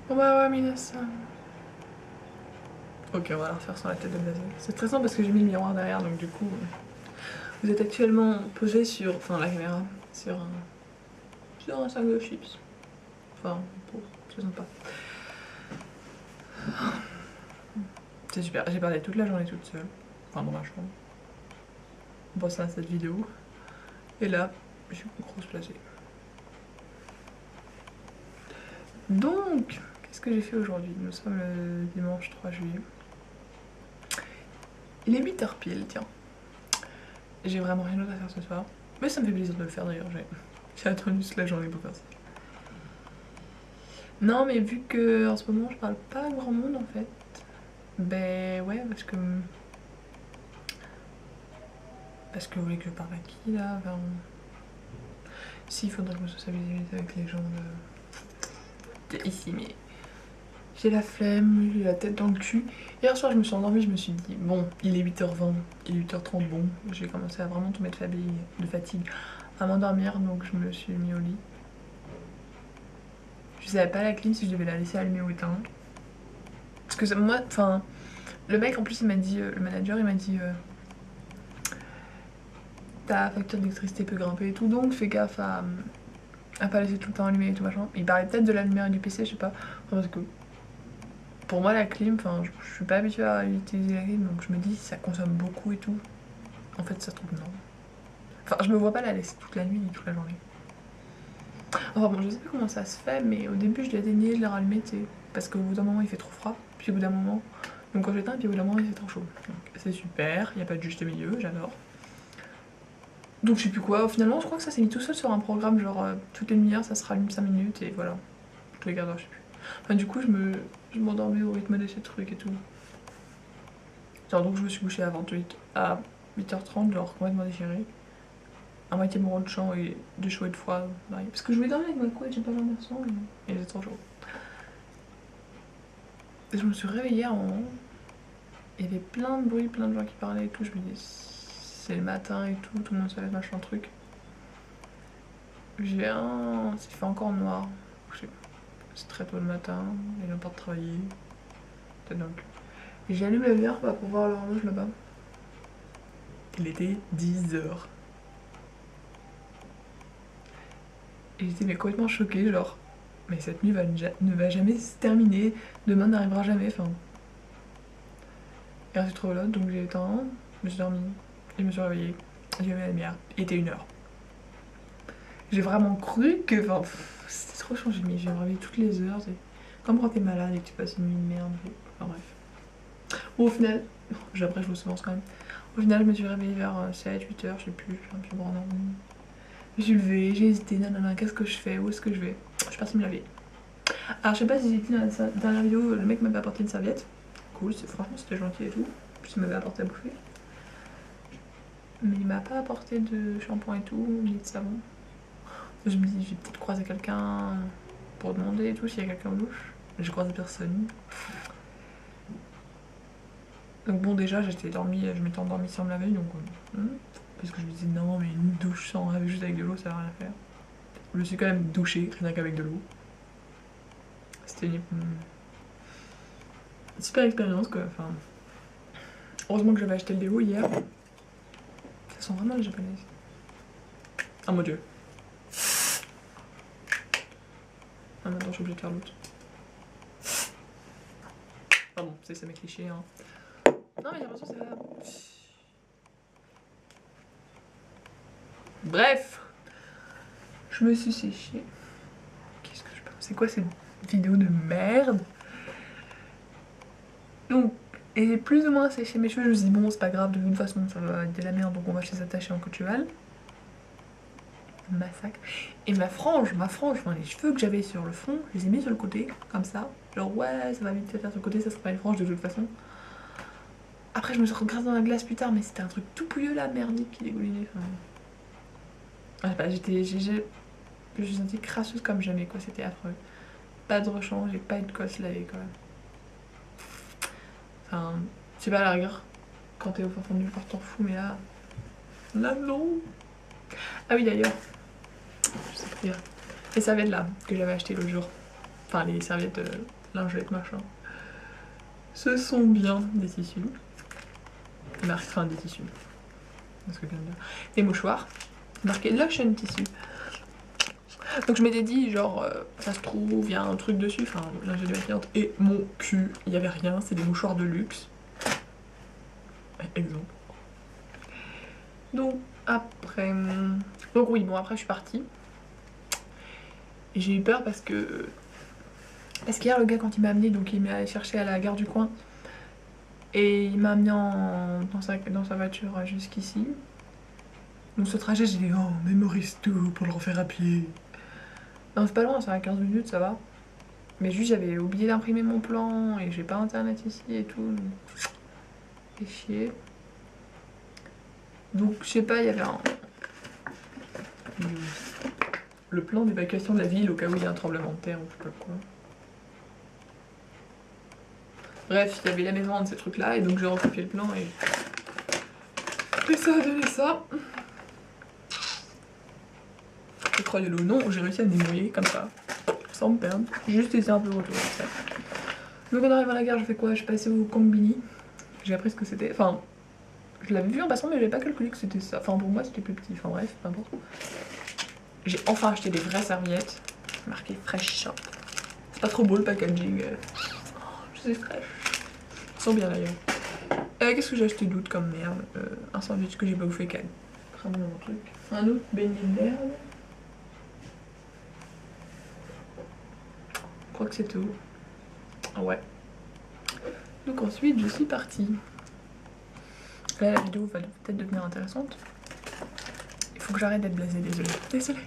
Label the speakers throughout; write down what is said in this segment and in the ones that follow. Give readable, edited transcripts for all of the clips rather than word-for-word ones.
Speaker 1: Ouais, minasan. Ok, on va la refaire sur la tête de Blazer. C'est stressant parce que j'ai mis le miroir derrière, donc du coup, vous êtes actuellement posé sur, enfin la caméra, sur un sac de chips. Enfin, pour, c'est sympa. C'est super, j'ai parlé toute la journée toute seule, enfin dans ma chambre, en pensant à cette vidéo. Et là, je suis grosse placée. Donc, qu'est-ce que j'ai fait aujourd'hui? Nous sommes le dimanche 3 juillet. Il est 8h pile, tiens. J'ai vraiment rien d'autre à faire ce soir. Mais ça me fait plaisir de le faire d'ailleurs, j'ai attendu toute la journée pour faire ça. Non, mais vu que en ce moment je parle pas à grand monde en fait. Ben ouais, parce que vous voulez que je parle à qui là? Enfin, si, il faudrait que je me sociabilise avec les gens ici, mais j'ai la flemme, j'ai la tête dans le cul. Hier soir je me suis endormie, je me suis dit bon, il est 8h20, il est 8h30, bon, j'ai commencé à vraiment tomber de fatigue, à m'endormir, donc je me suis mis au lit. Je savais pas la clim si je devais la laisser allumée ou éteinte. Parce que moi, enfin, le mec en plus il m'a dit, le manager il m'a dit ta facture d'électricité peut grimper et tout, donc fais gaffe à pas laisser tout le temps allumé et tout machin. Il parlait peut-être de la lumière du PC, je sais pas. Enfin, parce que pour moi la clim, enfin je suis pas habituée à utiliser la clim, donc je me dis ça consomme beaucoup et tout. En fait ça se trouve non. Enfin je me vois pas la laisser toute la nuit et toute la journée. Enfin bon, je sais pas comment ça se fait, mais au début je l'éteignais, je l'ai rallumé, tu sais, parce qu'au bout d'un moment il fait trop froid, puis au bout d'un moment, donc quand j'éteins, puis au bout d'un moment il fait trop chaud. Donc c'est super, il y a pas de juste milieu, j'adore. Donc je sais plus quoi, finalement je crois que ça s'est mis tout seul sur un programme, genre toutes les demi-heures ça se rallume 5 minutes et voilà, tous les quarts d'heure je sais plus. Enfin du coup je m'endormais au rythme de ces trucs et tout. Genre donc je me suis couchée à 8h30, genre complètement déchirée. À moitié mourant de chaud et de froid, pareil. Parce que je voulais dormir avec ma couette, j'ai pas dormi sans et il était trop chaud. Et je me suis réveillée à un moment, il y avait plein de bruit, plein de gens qui parlaient et tout, je me dis c'est le matin et tout le monde se lève machin truc. Il fait encore noir, c'est très tôt le matin, les gens partent travailler, peut-être donc. Et j'allume la lumière pour voir l'horloge là-bas. Il était 10h. Et j'étais mais complètement choquée, genre, mais cette nuit ne va jamais se terminer, demain n'arrivera jamais, enfin. Et ensuite trop là, donc j'ai éteint, je me suis dormie, et je me suis réveillée, j'ai mis la lumière, il était 1h. J'ai vraiment cru que, enfin, c'était trop changé, mais j'ai me réveiller toutes les heures, c'est comme quand t'es malade et que tu passes une nuit de merde, enfin bref. Bon, au final, après je me souviens quand même, au final je me suis réveillée vers 7-8h, je sais plus, un peu grand endormi. Je me suis levée, j'ai hésité, nanana, qu'est-ce que je fais, où est-ce que je vais? Je suis partie me laver. Alors je sais pas si j'ai dit dans la dernière vidéo, le mec m'avait apporté une serviette. Cool, franchement c'était gentil et tout. Puis il m'avait apporté à bouffer. Mais il m'a pas apporté de shampoing et tout, ni de savon. Je me dis, je vais peut-être croiser quelqu'un pour demander et tout, s'il y a quelqu'un aux douches. J'ai croisé personne. Donc bon déjà je m'étais endormie sans me laver, donc parce que je me disais non mais une douche sans laver juste avec de l'eau ça va rien faire. Je me suis quand même douchée, rien qu'avec de l'eau. C'était une super expérience quoi, enfin. Heureusement que j'avais acheté le déo hier. Ça sent vraiment la japonaise. Oh mon dieu. Ah maintenant je suis obligée de faire l'autre. Pardon, c'est mes clichés hein. Non mais j'ai l'impression que c'est là. Bref. Je me suis séchée. Qu'est-ce que je peux... C'est quoi cette vidéo de merde? Donc, et j'ai plus ou moins séché mes cheveux. Je me suis dit bon c'est pas grave, de toute façon ça va être de la merde, donc on va chez s'attacher en costuelle. Massacre. Et ma frange, enfin, les cheveux que j'avais sur le front, je les ai mis sur le côté, comme ça. Genre ouais, ça va vite se faire sur le côté, ça sera pas une frange de toute façon. Après je me suis regardée dans la glace plus tard, mais c'était un truc tout pouilleux là, merdique qui dégoulinait. Enfin... Je sais pas, je me suis sentie crasseuse comme jamais quoi, c'était affreux. Pas de rechange, j'ai pas eu de gosse lavé quoi. Enfin, je sais pas à la rigueur, quand t'es au fond du port t'en fous, mais là... Là non. Ah oui d'ailleurs, je sais pas dire. Les serviettes là, que j'avais acheté l'autre jour. enfin les serviettes lingettes machin. Ce sont bien des tissus. Enfin des tissus. Parce que bien dire. Des mouchoirs. Marqué Lotion Tissu. Donc je m'étais dit genre ça se trouve il y a un truc dessus, enfin lingerie de ma cliente et mon cul, il n'y avait rien, c'est des mouchoirs de luxe. Exemple. Donc après... Donc oui bon après je suis partie. Et j'ai eu peur parce que... Parce qu'hier le gars quand il m'a amené, donc il m'a cherché à la gare du coin. Et il m'a amené dans sa voiture jusqu'ici. Donc ce trajet j'ai dit oh mémorise tout pour le refaire à pied. Non c'est pas loin, c'est à 15 minutes ça va. Mais juste j'avais oublié d'imprimer mon plan et j'ai pas internet ici et tout. C'est chier. Donc je sais pas, il y avait le plan d'évacuation de la ville au cas où il y a un tremblement de terre ou je sais pas quoi. Bref, il y avait la maison de ces trucs là et donc j'ai recopié le plan et ça a donné ça. Et croyez-le ou non, j'ai réussi à me débrouiller comme ça, sans me perdre. J'ai juste essayé un peu retour comme ça. Donc on arrive à la gare, je fais quoi? Je suis passée au Combini. J'ai appris ce que c'était. Enfin, je l'avais vu en passant, mais j'avais pas calculé que c'était ça. Enfin, pour moi, c'était plus petit. Enfin, bref, peu importe. J'ai enfin acheté des vraies serviettes. Marqué Fresh Shop. C'est pas trop beau le packaging. Oh, je sais fraîche. Ils sont bien d'ailleurs. Qu'est-ce que j'ai acheté d'autre comme merde? Un sandwich que j'ai pas bouffé calme. Vraiment mon truc. Un autre beignet de merde. Je crois que c'est tout. Ah ouais. Donc ensuite, je suis partie. Là, la vidéo va peut-être devenir intéressante. Il faut que j'arrête d'être blasée, désolée. Désolée.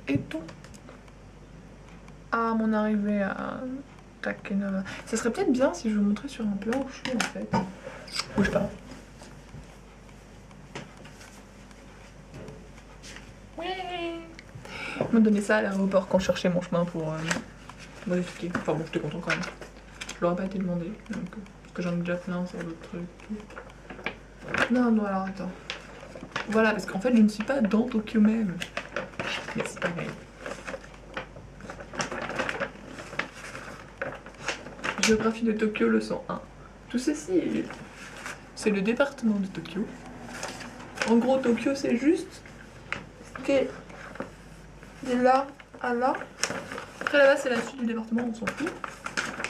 Speaker 1: Et donc, à mon arrivée à Takenava, ça serait peut-être bien si je vous montrais sur un plan où je suis en fait. Bouge pas. Oui. On m'a donné ça à l'aéroport quand je cherchais mon chemin pour modifier. Enfin bon, j'étais content quand même. Je l'aurais pas été demandé, donc, parce que j'en ai déjà plein sur d'autres trucs. Non, non, alors attends. Voilà, parce qu'en fait, je ne suis pas dans Tokyo même. Mais c'est pareil. Géographie de Tokyo, leçon 1. Tout ceci, c'est le département de Tokyo. En gros, Tokyo, c'est juste que de là à là. Après, là-bas, c'est la suite du département, on s'en fout.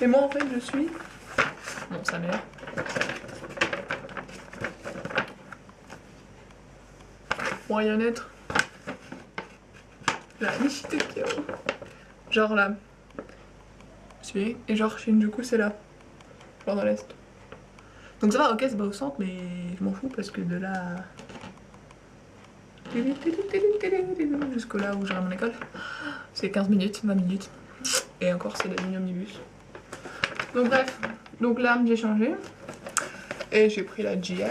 Speaker 1: Et moi, en fait, je suis... Bon, sa mère. Moyen-être. La Nishi-Tokyo. Genre là. Suis. Et genre Shinjuku, c'est là. Genre dans l'est. Donc ça va, ok, c'est pas au centre, mais je m'en fous parce que de là... jusqu'au là où j'aurai mon école, c'est 15 minutes, 20 minutes. Et encore, c'est la ligne omnibus. Donc bref, donc là, j'ai changé. Et j'ai pris la JR.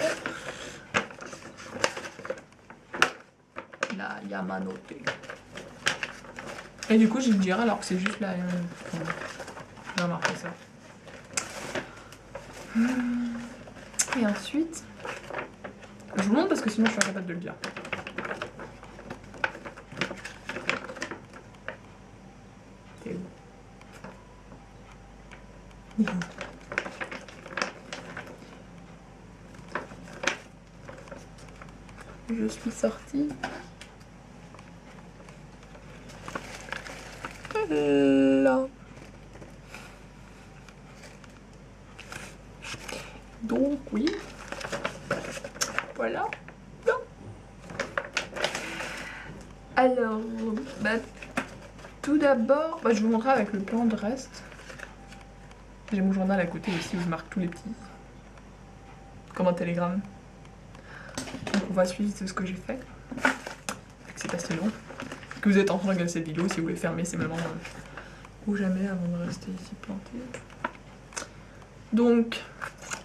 Speaker 1: La Yamanote. Et du coup, j'ai le JR alors que c'est juste la... j'ai remarqué ça. Et ensuite... Je vous montre parce que sinon je suis incapable de le dire. T'es où? Je suis sortie. Là. Donc oui. Voilà. Non. Alors, bah, tout d'abord, bah, je vais vous montrer avec le plan de reste. J'ai mon journal à côté aussi où je marque tous les petits. Comme un télégramme. Donc on va suivre ce que j'ai fait. C'est pas si long. Que vous êtes en train de regarder cette vidéo, si vous voulez fermer, c'est vraiment ou jamais avant de rester ici planté. Donc,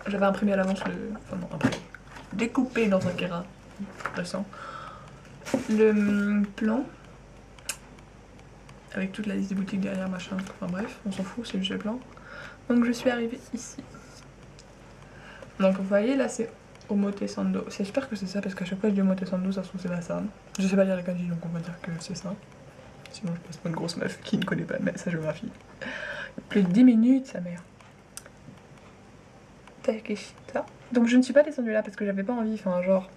Speaker 1: j'avais imprimé à l'avance le... Enfin non, imprimé. Découpé dans un kéra récent. Le plan. Avec toute la liste des boutiques derrière, machin. Enfin bref, on s'en fout, c'est juste le plan. Donc je suis arrivée ici. Donc vous voyez, là c'est Omotesando. J'espère que c'est ça, parce qu'à chaque fois je dis Omotesando, ça se trouve c'est pas ça. Je sais pas lire les kanji, donc on va dire que c'est ça. Sinon, je passe pour une grosse meuf qui ne connaît pas sa géographie. Plus de 10 minutes, sa mère. Takeshita. Donc, je ne suis pas descendue là parce que j'avais pas envie, enfin, genre.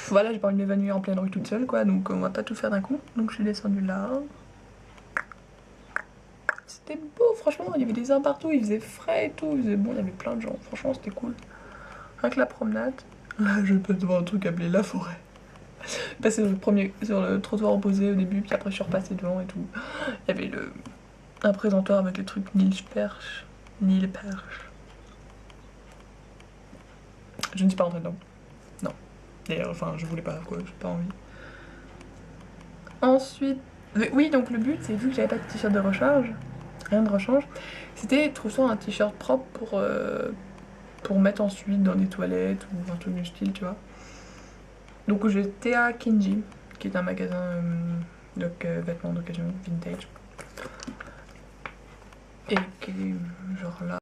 Speaker 1: Voilà, j'ai pas envie de m'évanouir en pleine rue toute seule, quoi. Donc, on va pas tout faire d'un coup. Donc, je suis descendue là. C'était beau, franchement. Il y avait des arbres partout, il faisait frais et tout. Il faisait bon, il y avait plein de gens. Franchement, c'était cool. Rien que la promenade. Là, je passe devant un truc appelé la forêt. Passé sur le trottoir opposé au début, puis après je suis repassée devant et tout. Il y avait un présentoir avec le truc Nilperche. Je ne suis pas rentrée dedans. Non. D'ailleurs, enfin, je voulais pas, quoi, j'ai pas envie. Ensuite, oui, donc le but, c'est vu que j'avais pas de t-shirt de recharge, rien de rechange, c'était trouve soit un t-shirt propre pour mettre ensuite dans des toilettes ou un truc du style, tu vois. Donc j'étais à Kinji, qui est un magasin de vêtements d'occasion, vintage. Et qui est genre là.